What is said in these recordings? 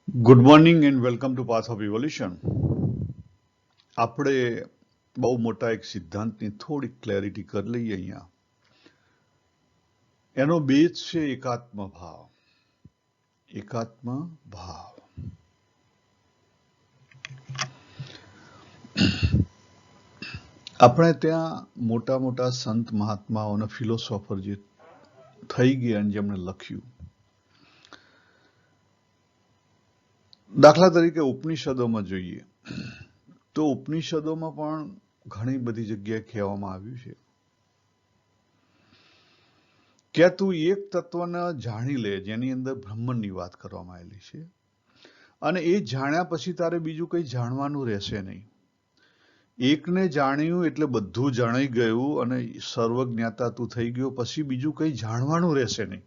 Good morning and welcome to path of evolution. આપણે બહુ મોટા એક સિદ્ધાંતની થોડીક ક્લેરિટી કરી લઈએ અહીંયા. એનો બેઝ છે એકાત્મ ભાવ. એકાત્મ ભાવ. આપણે ત્યાં મોટા મોટા સંત મહાત્માઓ અને ફિલોસોફર જે થઈ ગયા અને જેમણે લખ્યું, દાખલા તરીકે ઉપનિષદોમાં જોઈએ તો ઉપનિષદોમાં પણ ઘણી બધી જગ્યાએ કહેવામાં આવ્યું છે કે તું એક તત્વને જાણી લે જેની અંદર બ્રહ્માંડની વાત કરવામાં આવેલી છે, અને એ જાણ્યા પછી તારે બીજું કંઈ જાણવાનું રહેશે નહીં. એકને જાણ્યું એટલે બધું જાણી ગયું અને સર્વજ્ઞાતા તું થઈ ગયો, પછી બીજું કંઈ જાણવાનું રહેશે નહીં.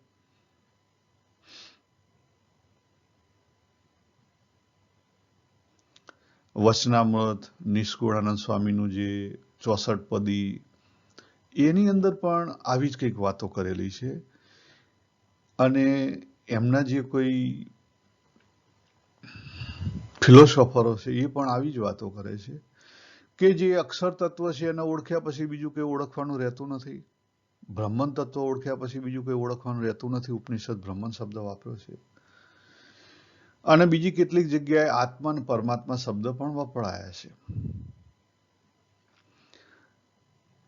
વચનામૃત નિષ્કુળાનંદ સ્વામીનું જે 64 પદી, એની અંદર પણ આવી જ કંઈક વાતો કરેલી છે. અને એમના જે કોઈ ફિલોસોફરો છે એ પણ આવી જ વાતો કરે છે કે જે અક્ષર તત્વ છે એને ઓળખ્યા પછી બીજું કંઈ ઓળખવાનું રહેતું નથી. બ્રહ્મન તત્વ ઓળખ્યા પછી બીજું કંઈ ઓળખવાનું રહેતું નથી. ઉપનિષદ બ્રહ્મન શબ્દ વાપર્યો છે, અને બીજી કેટલીક જગ્યાએ આત્મા અને પરમાત્મા શબ્દ પણ વપરાયા છે.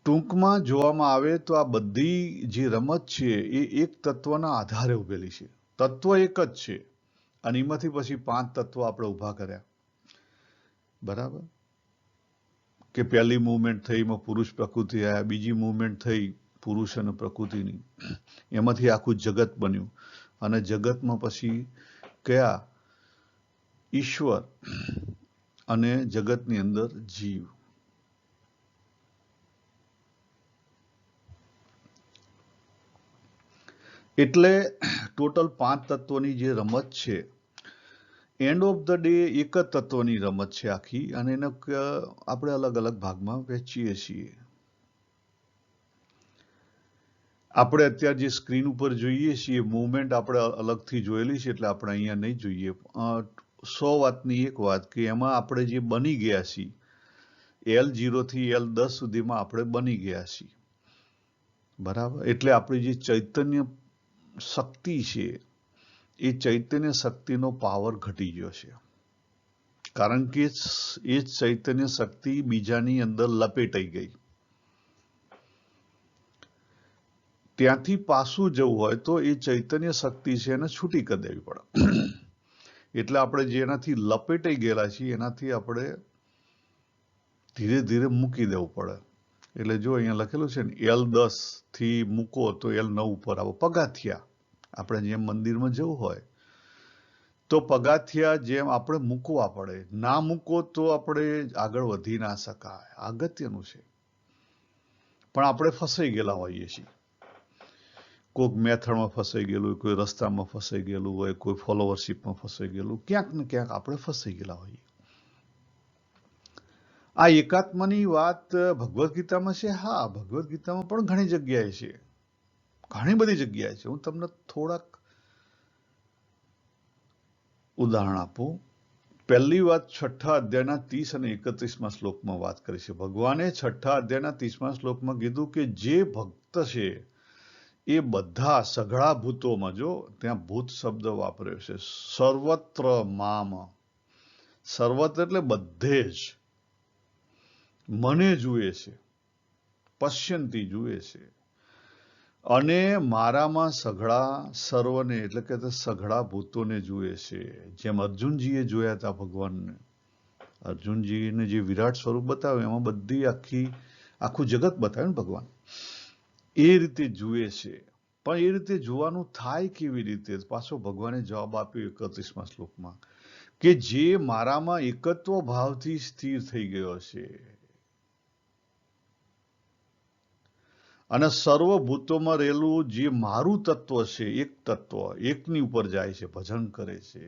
ટૂંકમાં જોવામાં આવે તો આ બધી જે રમત છે એ એક તત્વના આધારે ઉભેલી છે. તત્વ એક જ છે અને એમાંથી પછી 5 તત્વો આપણે ઊભા કર્યા. બરાબર? કે પહેલી મૂવમેન્ટ થઈ એમાં પુરુષ પ્રકૃતિ આવ્યા, બીજી મૂવમેન્ટ થઈ પુરુષ અને પ્રકૃતિની, એમાંથી આખું જગત બન્યું, અને જગતમાં પછી કયા? ઈશ્વર, અને જગતની અંદર જીવ. એટલે ટોટલ 5 તત્વોની જે રમત છે, એન્ડ ઓફ ધ ડે એક જ તત્વની રમત છે આખી, અને એને આપણે અલગ અલગ ભાગમાં વહેંચીએ છીએ. આપણે અત્યારે જે સ્ક્રીન ઉપર જોઈએ છીએ મૂવમેન્ટ આપણે અલગથી જોયેલી છે, એટલે આપણે અહીંયા નહીં જોઈએ. 100 વાતની એક વાત કે એમાં આપણે જે બની ગયા છીએ, L0 થી L10 સુધીમાં આપણે બની ગયા છીએ. બરાબર? એટલે આપણી જે ચૈતન્ય શક્તિ છે એ ચૈતન્ય શક્તિનો પાવર ઘટી ગયો છે, કારણ કે એ ચૈતન્ય શક્તિ બીજાની અંદર લપેટાઈ ગઈ. ત્યાંથી પાછું જવું હોય તો એ ચૈતન્ય શક્તિ છે એને છૂટી કરી દેવી પડે. એટલે આપણે જેનાથી લપેટાઈ ગયેલા છીએ એનાથી આપણે ધીરે ધીરે મૂકી દેવું પડે. એટલે જો અહીંયા લખેલું છે ને, L10 થી મૂકો તો L9 ઉપર આવો. પગાથિયા, આપણે જેમ મંદિરમાં જવું હોય તો પગાથિયા જેમ આપણે મૂકવા પડે. ના મૂકો તો આપણે આગળ વધી ના શકાય. અગત્યનું છે. પણ આપણે ફસાઈ ગયેલા હોઈએ છીએ. કોઈક મેથડમાં ફસાઈ ગયેલું હોય, કોઈ રસ્તામાં ફસાઈ ગયેલું હોય, કોઈ ફોલોવરશીપમાં ફસાઈ ગયેલું, ક્યાંક ને ક્યાંક આપણે ફસાઈ ગયેલા હોઈએ. આ એકાત્માની વાત ભગવદ્ ગીતામાં છે. હા, ભગવદ્ ગીતામાં પણ ઘણી જગ્યાએ છે, ઘણી બધી જગ્યાએ છે. હું તમને થોડાક ઉદાહરણ આપું. પહેલી વાત 6 અધ્યાયના 30 અને 31માં શ્લોકમાં વાત કરી છે. ભગવાને 6 અધ્યાયના 30માં શ્લોકમાં કીધું કે જે ભક્ત છે એ બધા સઘળા ભૂતોમાં, જો ત્યાં ભૂત શબ્દ વાપર્યો છે, સર્વત્ર મામ, સર્વત્ર એટલે બધે જ, મને જુએ છે, પશ્યંતી જુએ છે, અને મારામાં સઘળા સર્વને એટલે કે સઘળા ભૂતોને જુએ છે. જેમ અર્જુનજીએ જોયા હતા ભગવાનને, અર્જુનજીને જે વિરાટ સ્વરૂપ બતાવ્યું એમાં બધી આખું જગત બતાવ્યું ને ભગવાન, એ રીતે જુએ છે. પણ એ રીતે જોવાનું થાય કેવી રીતે? પાછો ભગવાને જવાબ આપ્યો 31માં શ્લોકમાં કે જે મારામાં એકત્વ ભાવથી સ્થિર થઈ ગયો છે અને સર્વભૂતોમાં રહેલું જે મારું તત્વ છે, એક તત્વ, એકની ઉપર જાય છે, ભજન કરે છે,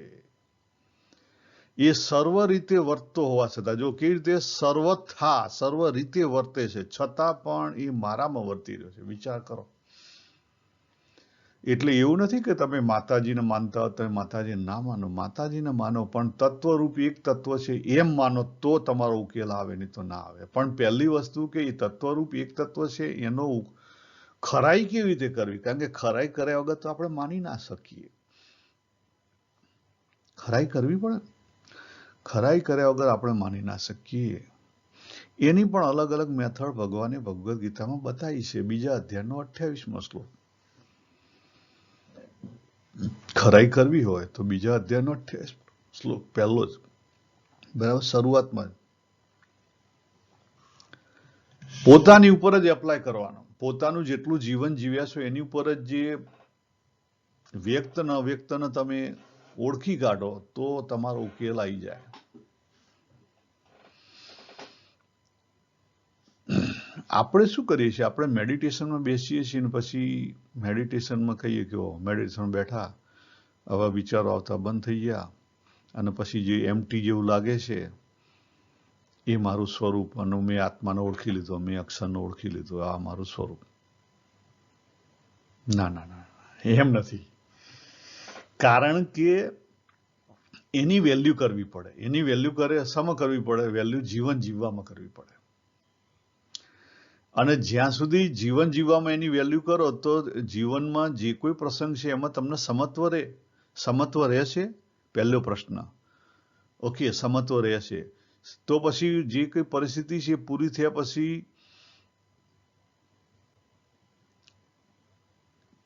એ સર્વ રીતે વર્તતો હોવા છતાં, જો કેવી રીતે સર્વથા, સર્વ રીતે વર્તે છે છતાં પણ એ મારામાં વર્તી રહ્યો છે. વિચાર કરો. એટલે એવું નથી કે તમે માતાજીને માનતા હો તમે માતાજીને ના માનો, માતાજીને માનો, પણ તત્વરૂપી એક તત્વ છે એમ માનો તો તમારો ઉકેલ આવે, નહીં તો ના આવે. પણ પહેલી વસ્તુ કે એ તત્વરૂપ એક તત્વ છે એનો ખરાઈ કેવી રીતે કરવી, કારણ કે ખરાઈ કર્યા વગર તો આપણે માની ના શકીએ. ખરાઈ કરવી પડે. ખરાઈ કર્યા વગર આપણે માની ના શકીએ. એની પણ અલગ અલગ મેથડ ભગવાને ભગવદ્ ગીતામાં બતાવી છે. 2 અધ્યાયનો 28મો શ્લોક. ખરાઈ કરવી હોય તો 2 અધ્યાયનો 28 શ્લોક પહેલો જ, બરાબર, શરૂઆતમાં પોતાની ઉપર જ એપ્લાય કરવાનો. પોતાનું જેટલું જીવન જીવ્યા છો એની ઉપર જ જે વ્યક્ત ન વ્યક્તને તમે ઓળખી કાઢો તો તમારો ઉકેલ આવી જાય. આપણે શું કરીએ છીએ, આપણે મેડિટેશનમાં બેસીએ છીએ ને પછી મેડિટેશનમાં કહીએ કે મેડિટેશન બેઠા, હવે વિચારો આવતા બંધ થઈ ગયા, અને પછી જે એમ્પ્ટી જેવું લાગે છે એ મારું સ્વરૂપ, અને મેં આત્માને ઓળખી લીધો, મેં અક્ષરને ઓળખી લીધો, આ મારું સ્વરૂપ. ના ના ના, એમ નથી. કારણ કે એની વેલ્યુ કરવી પડે. એની વેલ્યુ શામાં કરવી પડે? વેલ્યુ જીવન જીવવામાં કરવી પડે. અને જ્યાં સુધી જીવન જીવવામાં એની વેલ્યુ કરો તો જીવનમાં જે કોઈ પ્રસંગ છે એમાં તમને સમત્વ રહેશે. પહેલો પ્રશ્ન. ઓકે, સમત્વ રહેશે તો પછી જે કોઈ પરિસ્થિતિ છે પૂરી થયા પછી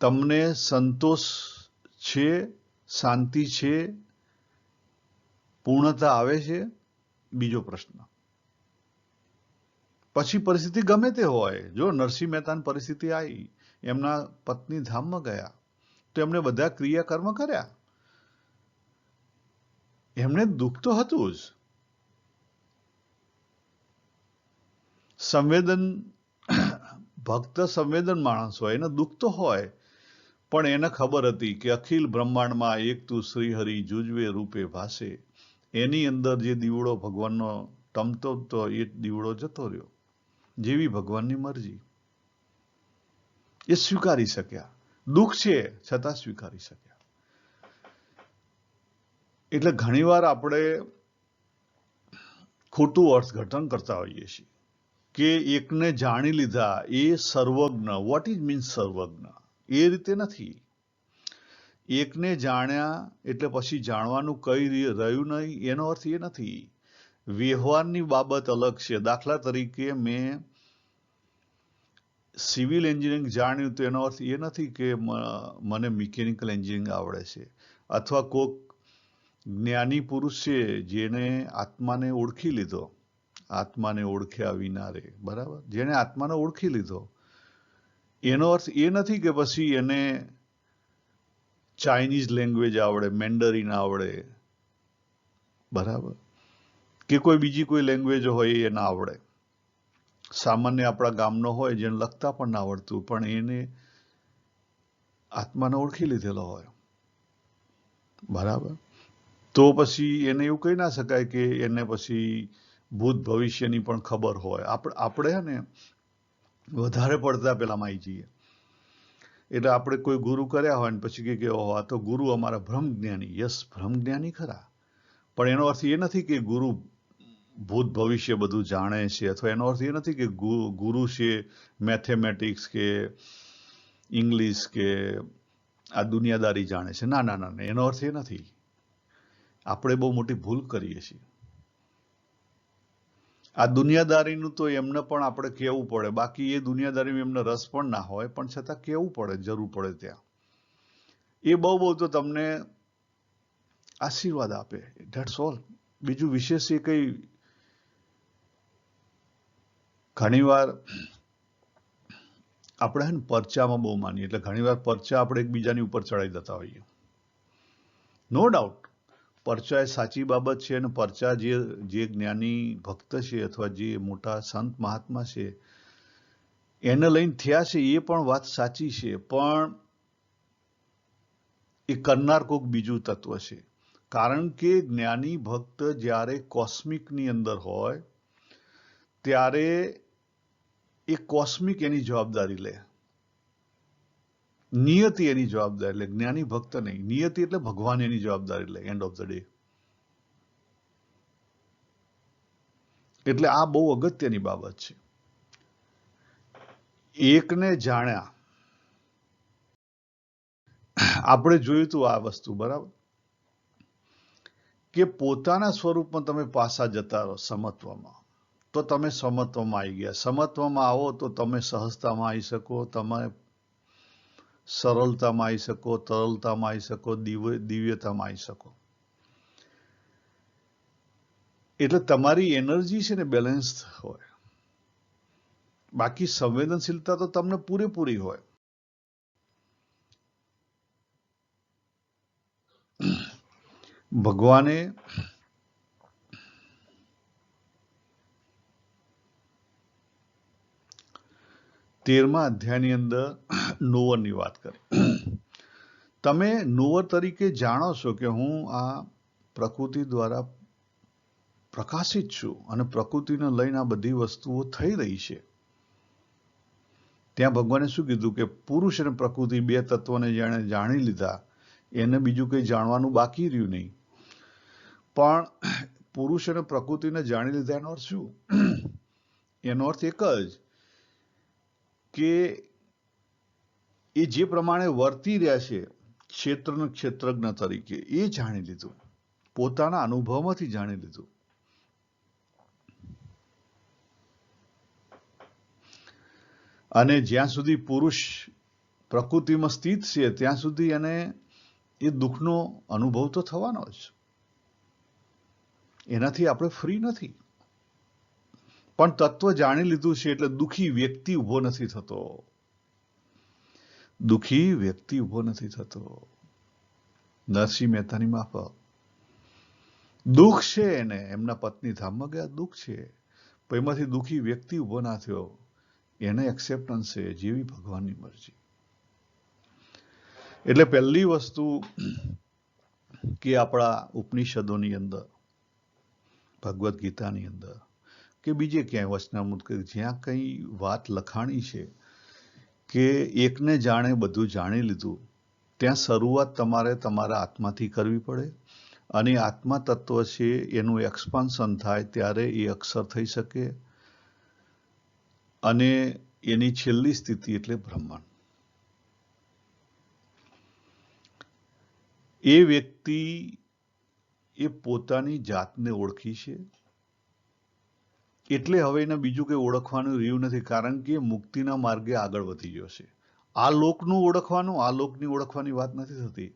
તમને સંતોષ છે, શાંતિ છે, પૂર્ણતા આવે છે? બીજો પ્રશ્ન. પછી પરિસ્થિતિ ગમે તે હોય. જો નરસિંહ મહેતાની પરિસ્થિતિ આવી, એમના પત્ની ધામમાં ગયા તો એમને બધા ક્રિયાકર્મ કર્યા, એમને દુઃખ તો હતું જ. ભક્ત સંવેદન માણસ હોય, એને દુઃખ તો હોય, પણ એને ખબર હતી કે અખિલ બ્રહ્માંડમાં એક તું શ્રીહરિ જુજવે રૂપે ભાસે. એની અંદર જે દીવડો ભગવાનનો ટમતો તો એ દીવડો જતો રહ્યો. જેવી ભગવાનની મરજી. એ સ્વીકારી શક્યા. દુઃખ છે છતાં સ્વીકારી શક્યા. એટલે ઘણીવાર આપણે ખોટું અર્થઘટન કરતા હોઈએ છીએ કે એકને જાણી લીધા એ સર્વજ્ઞ. વોટ ઇઝ મીન્સ સર્વજ્ઞ? એ રીતે નથી. એકને જાણ્યા એટલે પછી જાણવાનું કઈ રહ્યું નહીં, એનો અર્થ એ નથી. વ્યવહારની બાબત અલગ છે. દાખલા તરીકે મેં સિવિલ એન્જિનિયરિંગ જાણ્યું તો એનો અર્થ એ નથી કે મને મિકેનિકલ એન્જિનિયરિંગ આવડે છે. અથવા કોઈક જ્ઞાની પુરુષ છે જેને આત્માને ઓળખી લીધો, આત્માને ઓળખ્યા વિના રે, બરાબર, જેને આત્માને ઓળખી લીધો, એનો અર્થ એ નથી કે પછી એને ચાઇનીઝ લેંગ્વેજ આવડે, મેન્ડરીન આવડે, બરાબર, કે કોઈ બીજી કોઈ લેંગ્વેજ હોય એ ના આવડે. સામાન્ય આપણા ગામનો હોય જેને લખતા પણ ના આવડતું, પણ એને આત્માને ઓળખી લીધેલો હોય, બરાબર, તો પછી એને એવું કહી ના શકાય કે એને પછી ભૂત ભવિષ્યની પણ ખબર હોય. આપણે ને વધારે પડતા પેલામાં આવી જઈએ. એટલે આપણે કોઈ ગુરુ કર્યા હોય ને પછી કે ઓહો આ તો ગુરુ અમારા બ્રહ્મ જ્ઞાની. યસ, બ્રહ્મ જ્ઞાની ખરા, પણ એનો અર્થ એ નથી કે ગુરુ ભૂત ભવિષ્ય બધું જાણે છે, અથવા એનો અર્થ એ નથી કે ગુરુ છે મેથેમેટિક્સ કે ઇંગ્લિશ કે આ દુનિયાદારી જાણે છે. ના ના ના, એનો અર્થ એ નથી. આપણે બહુ મોટી ભૂલ કરીએ છીએ. આ દુનિયાદારીનું તો એમને પણ આપણે કહેવું પડે. બાકી એ દુનિયાદારીમાં એમને રસ પણ ના હોય, પણ છતાં કહેવું પડે, જરૂર પડે ત્યાં. એ બહુ તો તમને આશીર્વાદ આપે. That's all. બીજું વિશેષ એ કઈ. ઘણીવાર આપણે હે ને પરચામાં બહુ માનીએ, એટલે ઘણીવાર પરચા આપણે એકબીજાની ઉપર ચડાવી દેતા હોઈએ. નો ડાઉટ પરચા એ સાચી બાબત છે, અને પરચા જે જ્ઞાની ભક્ત છે અથવા જે મોટા સંત મહાત્મા છે એને લઈને થયા છે એ પણ વાત સાચી છે, પણ એ કરનાર કોઈક બીજું તત્વ છે. કારણ કે જ્ઞાની ભક્ત જ્યારે કોસ્મિકની અંદર હોય ત્યારે એ કોસ્મિક એની જવાબદારી લે. નિયતિ એની જવાબદારી લે, જ્ઞાની ભક્ત નહીં. નિયતિ એટલે ભગવાન એની જવાબદારી લે એન્ડ ઓફ ધ ડે. એટલે આ બહુ અગત્યની બાબત છે. એકને જાણ્યા, આપણે જોયું હતું આ વસ્તુ, બરાબર, કે પોતાના સ્વરૂપમાં તમે પાછા જતા રહો સમત્વમાં, તો તમે સમત્વમાં આવી ગયા. સમત્વમાં આવો તો તમે સહજતામાં આવી શકો, તમે સરળતામાં આવી શકો, તરલતામાં આવી શકો, દિવ્યતામાં આવી શકો. એટલે તમારી એનર્જી છે ને બેલેન્સ હોય. બાકી સંવેદનશીલતા તો તમને પૂરેપૂરી હોય. ભગવાને તેરમા અધ્યાયની અંદર નોવરની વાત કરી. તમે નોવર તરીકે જાણો છો કે હું આ પ્રકૃતિ દ્વારા પ્રકાશિત છું અને પ્રકૃતિને લઈને આ બધી વસ્તુઓ થઈ રહી છે. ત્યાં ભગવાને શું કીધું કે પુરુષ અને પ્રકૃતિ બે તત્વોને જેણે જાણી લીધા એને બીજું કંઈ જાણવાનું બાકી રહ્યું નહીં. પણ પુરુષ અને પ્રકૃતિને જાણી લીધા એનો અર્થ શું? એનો અર્થ એક જ કે એ જે પ્રમાણે વર્તી રહ્યા છે ક્ષેત્રજ્ઞ તરીકે, એ જાણી લીધું, પોતાના અનુભવમાંથી જાણી લીધું. અને જ્યાં સુધી પુરુષ પ્રકૃતિમાં સ્થિત છે ત્યાં સુધી એને એ દુઃખનો અનુભવ તો થવાનો જ. એનાથી આપણે ફ્રી નથી. પણ તત્વ જાણી લીધું છે એટલે દુઃખી વ્યક્તિ ઉભો નથી થતો. દુઃખી વ્યક્તિ ઉભો નથી થતો. નરસિંહ મહેતાની માફક દુઃખ છે એને, એમના પત્ની ધામમાં ગયા, દુઃખ છે, પણ એમાંથી દુઃખી વ્યક્તિ ઉભો ના થયો. એને એક્સેપ્ટન્સ છે, જેવી ભગવાનની મરજી. એટલે પહેલી વસ્તુ કે આપણા ઉપનિષદોની અંદર, ભગવદ્ ગીતાની અંદર કે બીજે ક્યાંય વચનામૃત કે જ્યાં કંઈ વાત લખાણી છે કે એકને જાણે બધું જાણી લીધું, ત્યાં શરૂઆત તમારે તમારા આત્માથી કરવી પડે. અને આત્મા તત્વ છે એનું એક્સપાન્શન થાય ત્યારે એ અક્ષર થઈ શકે. અને એની છેલ્લી સ્થિતિ એટલે બ્રહ્માંડ. એ વ્યક્તિ એ પોતાની જાતને ઓળખી છે એટલે હવે એને બીજું કંઈ ઓળખવાનું રહ્યું નથી, કારણ કે મુક્તિના માર્ગે આગળ વધી ગયો છે. આ લોકનું ઓળખવાનું, આ લોકની ઓળખવાની વાત નથી થતી.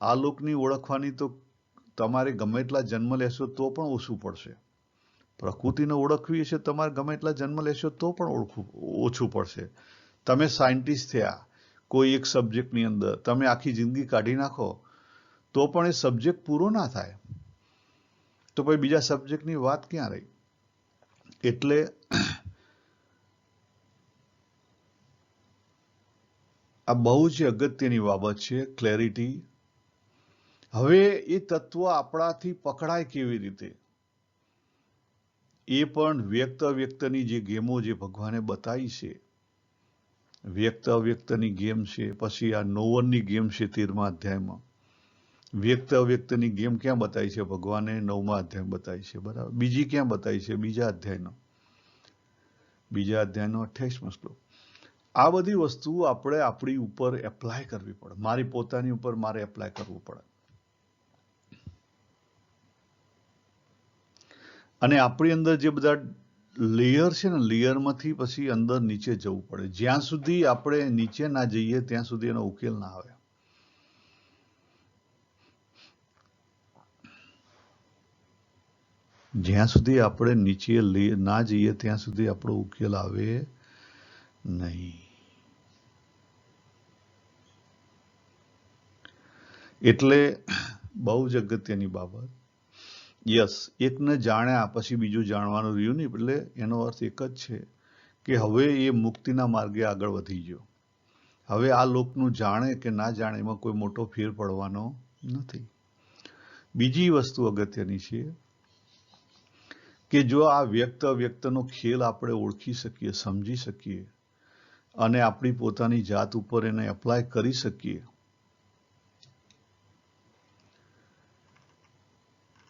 આ લોકની ઓળખવાની તો તમારે ગમે એટલા જન્મ લેશો તો પણ ઓછું પડશે. પ્રકૃતિને ઓળખવી છે તમારે ગમે એટલા જન્મ લેશો તો પણ ઓછું પડશે. તમે સાયન્ટિસ્ટ થયા કોઈ એક સબ્જેક્ટની અંદર, તમે આખી જિંદગી કાઢી નાખો તો પણ એ સબ્જેક્ટ પૂરો ના થાય. તો પછી બીજા સબ્જેક્ટની વાત ક્યાં રહી? એટલે આ બહુ જ અગત્યની બાબત છે, ક્લેરિટી. હવે એ તત્વ આપણાથી પકડાય કેવી રીતે? એ પણ વ્યક્ત અવ્યક્તની જે ગેમો જે ભગવાને બતાવી છે, વ્યક્ત અવ્યક્તની ગેમ છે. પછી આ નોવનની ગેમ છે 13મા અધ્યાયમાં. વ્યક્ત અવ્યક્તની ગેમ ક્યાં બતાવી છે? ભગવાને 9મા અધ્યાય બતાવી છે, બરાબર. બીજી ક્યાં બતાવી છે? બીજા અધ્યાયનો 28મો શ્લોક. આ બધી વસ્તુ આપણે આપણી ઉપર એપ્લાય કરવી પડે. મારી પોતાની ઉપર મારે એપ્લાય કરવું પડે. અને આપણી અંદર જે બધા લેયર છે ને, લેયરમાંથી પછી અંદર નીચે જવું પડે. જ્યાં સુધી આપણે નીચે ના જઈએ ત્યાં સુધી એનો ઉકેલ ના આવે. જ્યાં સુધી આપણે નીચે ના જઈએ ત્યાં સુધી આપણો ઉકેલ આવે નહીં. એટલે બહુ જ અગત્યની બાબત. યસ, એકને જાણ્યા પછી બીજું જાણવાનું રહ્યું નહીં. એટલે એનો અર્થ એક જ છે કે હવે એ મુક્તિના માર્ગે આગળ વધી ગયો. હવે આ લોકનું જાણે કે ના જાણે એમાં કોઈ મોટો ફેર પડવાનો નથી. બીજી વસ્તુ અગત્યની છે કે જો આ વ્યક્ત અવ્યક્તનો ખેલ આપણે ઓળખી શકીએ, સમજી શકીએ, અને આપણી પોતાની જાત ઉપર એને એપ્લાય કરી શકીએ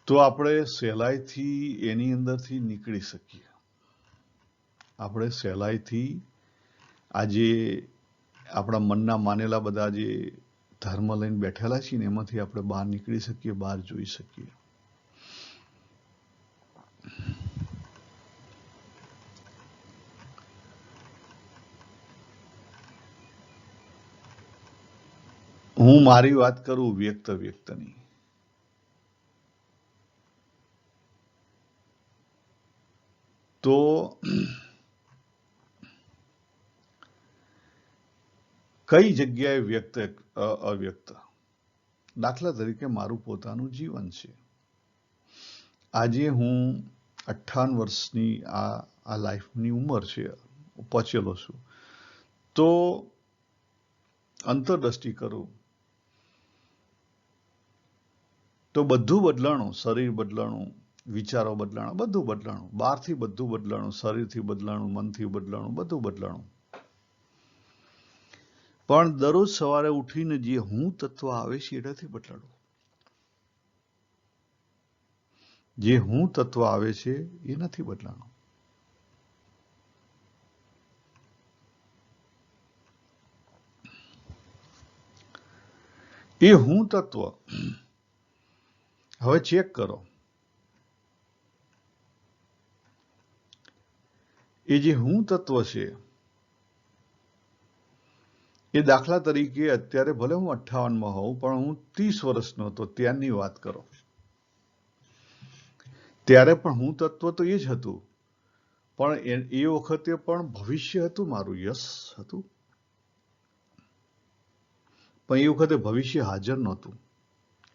તો આપણે સહેલાઈથી એની અંદરથી નીકળી શકીએ. આપણે સહેલાઈથી આજે આપણા મનના માનેલા બધા જે ધર્મ લઈને બેઠેલા છીએ ને એમાંથી આપણે બહાર નીકળી શકીએ, બહાર જોઈ શકીએ. હું મારી વાત કરું વ્યક્તની, તો કઈ જગ્યાએ વ્યક્ત અવ્યક્ત. દાખલા તરીકે મારું પોતાનું જીવન છે. આજે હું 58 વર્ષની આ લાઈફની ઉંમર છે, પહોંચેલો છું. તો અંતરદ્રષ્ટિ કરું તો બધું બદલાણું, શરીર બદલાણું, વિચારો બદલાણા, બધું બદલાણું, બહારથી બધું બદલાણું, શરીરથી બદલાણું, મનથી બદલાણું, બધું બદલાણું. પણ દરરોજ સવારે ઉઠીને જે હું તત્વ આવે છે એ નથી બદલાડું. જે હું તત્વ આવે છે એ નથી બદલાણું. એ હું તત્વ હવે ચેક કરો. એ જે હું તત્વ છે એ દાખલા તરીકે અત્યારે ભલે હું 58માં હોઉં, પણ હું 30 વર્ષનો હતો ત્યારની વાત કરો. ત્યારે પણ હું તત્વ તો એ જ હતું, પણ એ વખતે પણ ભવિષ્ય હતું મારું, યસ હતું, પણ એ વખતે ભવિષ્ય હાજર નહોતું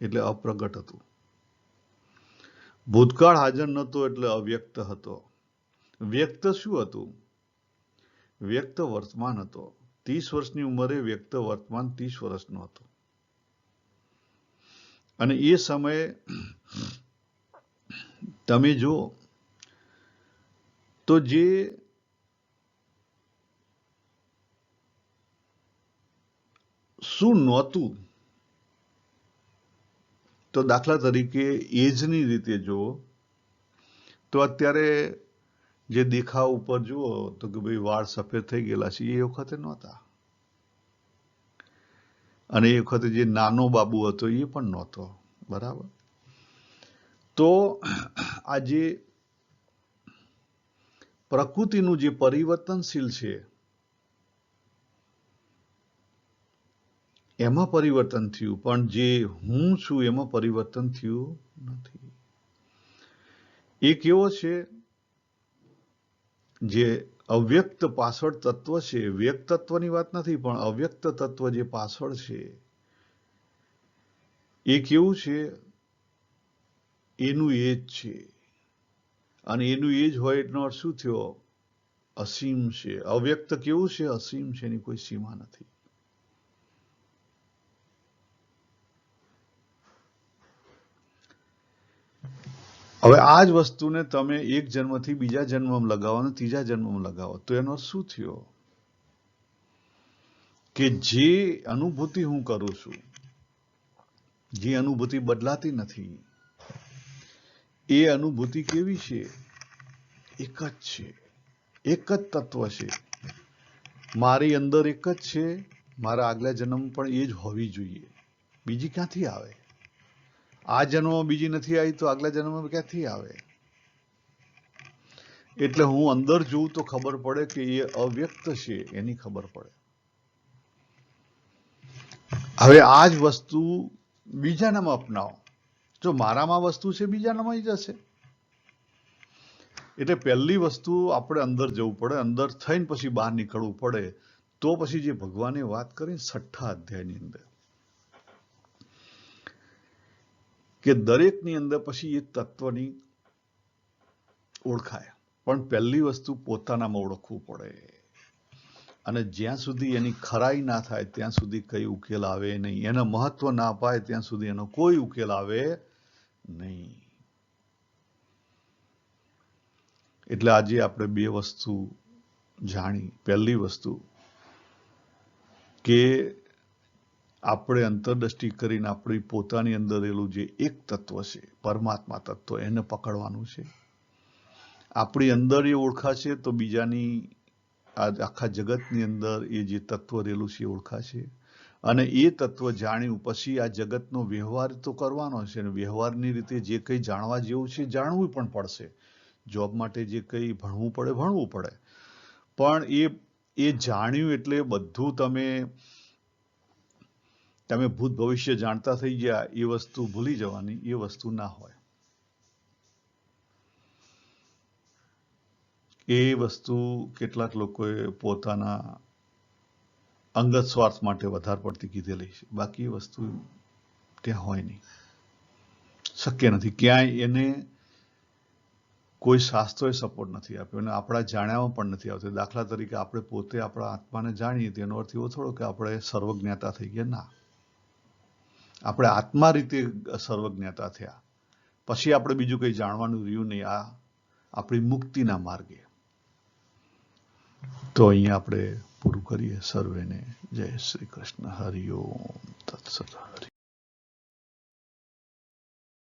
એટલે અપ્રગટ હતું. ભૂતકાળ હાજર નહોતો એટલે અવ્યક્ત હતો. વ્યક્ત શું હતું? વ્યક્ત વર્તમાન હતો. 30 વર્ષની ઉંમરે વ્યક્ત વર્તમાન 30 વર્ષનો હતો. અને એ સમયે તમે જુઓ તો જે શું નહોતું, તો દાખલા તરીકે એજની રીતે જુઓ તો અત્યારે જે દેખાવ ઉપર જુઓ તો કે ભાઈ વાળ સફેદ થઈ ગયેલા છે, એ વખતે નહોતા. અને એ વખતે જે નાનો બાબુ હતો એ પણ નહોતો. બરાબર. તો આ જે પ્રકૃતિનું જે પરિવર્તનશીલ છે એમાં પરિવર્તન થયું, પણ જે હું છું એમાં પરિવર્તન થયું નથી. એ કેવો છે? જે અવ્યક્ત પાછળ તત્વ છે, વ્યક્ત તત્વની વાત નથી, પણ અવ્યક્ત તત્વ જે પાછળ છે એ કેવું છે? એનું એ જ છે. અને એનું એ જ હોય એટલો અર્થ શું થયો? અસીમ છે. અવ્યક્ત કેવું છે? અસીમ છે, એની કોઈ સીમા નથી. હવે આ જ વસ્તુને તમે એક જન્મથી બીજા જન્મમાં લગાવો અને ત્રીજા જન્મમાં લગાવો તો એનો શું થયો? કે જે અનુભૂતિ હું કરું છું, જે અનુભૂતિ બદલાતી નથી, એ અનુભૂતિ કેવી છે? એક જ છે, એક જ તત્વ છે. મારી અંદર એક જ છે. મારા આગલા જન્મ પણ એ જ હોવી જોઈએ. બીજી ક્યાંથી આવે? આ જન્મમાં બીજી નથી આવી તો આગલા જન્મમાં ક્યાંથી આવે? એટલે હું અંદર જોઉં તો ખબર પડે કે એ અવ્યક્ત છે, એની ખબર પડે. હવે આ જ વસ્તુ બીજાનામાં અપનાવો. જો મારામાં વસ્તુ છે, બીજાનામાં જ હશે. એટલે પહેલી વસ્તુ આપણે અંદર જવું પડે, અંદર થઈને પછી બહાર નીકળવું પડે. તો પછી જે ભગવાને વાત કરી 6ઠ્ઠા અધ્યાયની અંદર કે દરેકની અંદર પછી એ તત્વની ઓળખાય, પણ પહેલી વસ્તુ પોતાનામાં ઓળખવું પડે. અને જ્યાં સુધી એની ખરાઈ ના થાય ત્યાં સુધી કઈ ઉકેલ આવે નહીં. એના મહત્વ ના અપાય ત્યાં સુધી એનો કોઈ ઉકેલ આવે નહીં. એટલે આજે આપણે બે વસ્તુ જાણી. પહેલી વસ્તુ કે આપણે અંતરદ્રષ્ટિ કરીને આપણી પોતાની અંદર રહેલું જે એક તત્વ છે, પરમાત્મા તત્વ, એને પકડવાનું છે. આપણી અંદર એ ઓળખાશે તો બીજાની આખા જગતની અંદર એ જે તત્વ રહેલું છે એ ઓળખાશે. અને એ તત્વ જાણ્યું પછી આ જગતનો વ્યવહાર તો કરવાનો છે, અને વ્યવહારની રીતે જે કંઈ જાણવા જેવું છે જાણવું પણ પડશે. જોબ માટે જે કંઈ ભણવું પડે ભણવું પડે, પણ એ જાણ્યું એટલે બધું તમે ભૂત ભવિષ્ય જાણતા થઈ ગયા એ વસ્તુ ભૂલી જવાની, એ વસ્તુ ના હોય. એ વસ્તુ કેટલાક લોકોએ પોતાના અંગત સ્વાર્થ માટે વધારે પડતી કીધેલી છે, બાકી એ વસ્તુ ત્યાં હોય નહીં, શક્ય નથી. ક્યાંય એને કોઈ શાસ્ત્રોએ સપોર્ટ નથી આપ્યો અને આપણા જાણ્યામાં પણ નથી આવતો. દાખલા તરીકે આપણે પોતે આપણા આત્માને જાણીએ તેનો અર્થ એવો થોડો કે આપણે સર્વજ્ઞાતા થઈ ગયા. ના, આપણે આત્મા રીતે સર્વજ્ઞાતા થયા પછી આપણે બીજું કંઈ જાણવાનું રહ્યું નહીં, આ આપણી મુક્તિના માર્ગે. તો અહીંયા આપણે પૂરું કરીએ. સર્વેને જય શ્રી કૃષ્ણ. હરિ ઓમ તત્સત.